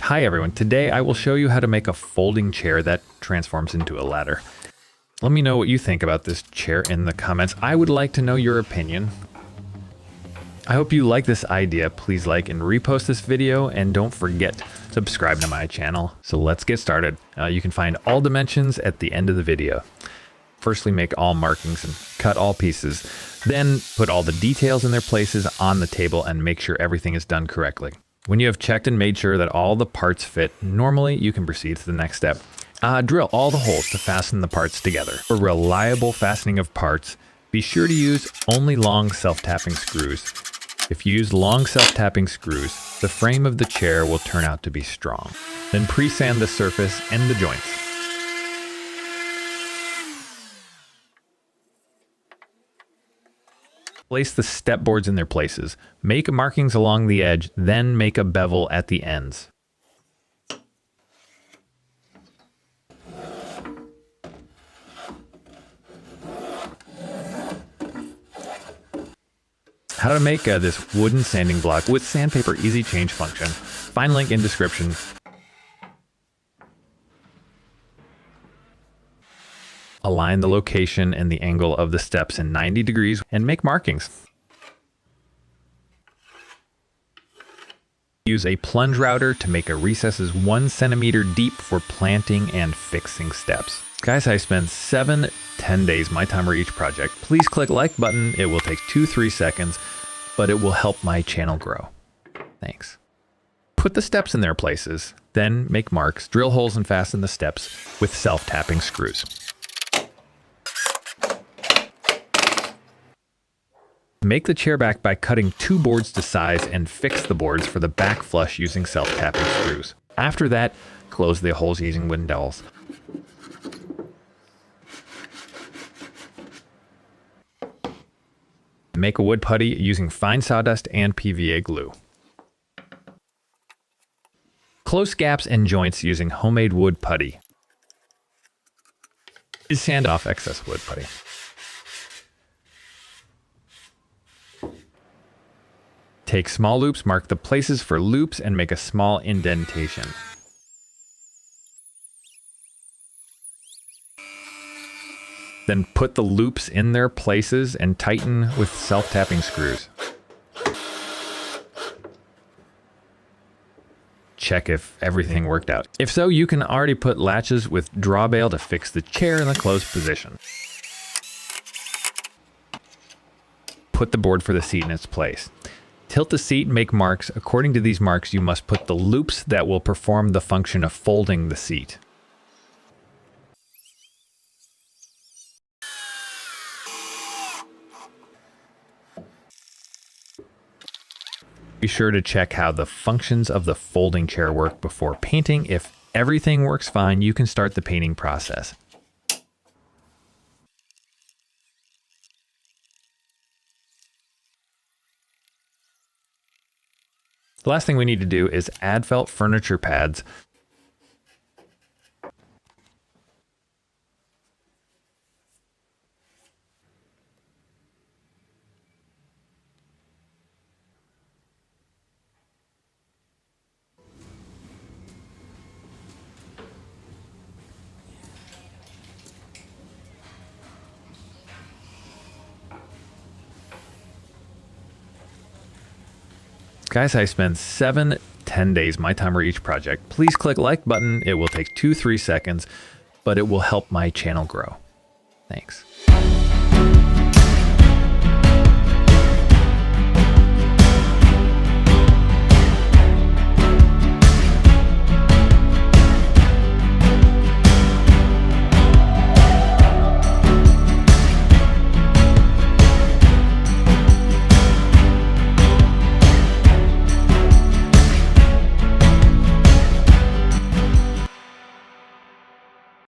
Hi everyone, today I will show you how to make a folding chair that transforms into a ladder. Let me know what you think about this chair in the comments. I would like to know your opinion. I hope you like this idea. Please like and repost this video, and don't forget, subscribe to my channel. So let's get started. You can find all dimensions at the end of the video. Firstly, make all markings and cut all pieces. Then put all the details in their places on the table and make sure everything is done correctly. When you have checked and made sure that all the parts fit, normally you can proceed to the next step. Drill all the holes to fasten the parts together. For reliable fastening of parts, be sure to use only long self-tapping screws. If you use long self-tapping screws, the frame of the chair will turn out to be strong. Then pre-sand the surface and the joints. Place the step boards in their places. Make markings along the edge, then make a bevel at the ends. How to make this wooden sanding block with sandpaper easy change function. Find link in description. Align the location and the angle of the steps in 90 degrees and make markings. Use a plunge router to make a recesses 1 centimeter deep for planting and fixing steps. Guys, I spent 7-10 days my timer each project. Please click like button. It will take 2-3 seconds, but it will help my channel grow. Thanks. Put the steps in their places, then make marks, drill holes and fasten the steps with self-tapping screws. Make the chair back by cutting 2 boards to size and fix the boards for the back flush using self-tapping screws. After that, close the holes using wooden dowels. Make a wood putty using fine sawdust and PVA glue. Close gaps and joints using homemade wood putty. Sand off excess wood putty. Take small loops, mark the places for loops, and make a small indentation. Then put the loops in their places and tighten with self-tapping screws. Check if everything worked out. If so, you can already put latches with drawbale to fix the chair in the closed position. Put the board for the seat in its place. Tilt the seat and make marks. According to these marks, you must put the loops that will perform the function of folding the seat. Be sure to check how the functions of the folding chair work before painting. If everything works fine, you can start the painting process. The last thing we need to do is add felt furniture pads. Guys, I spent 7-10 days my timer each project. Please click like button. It will take 2-3 seconds, but it will help my channel grow. Thanks.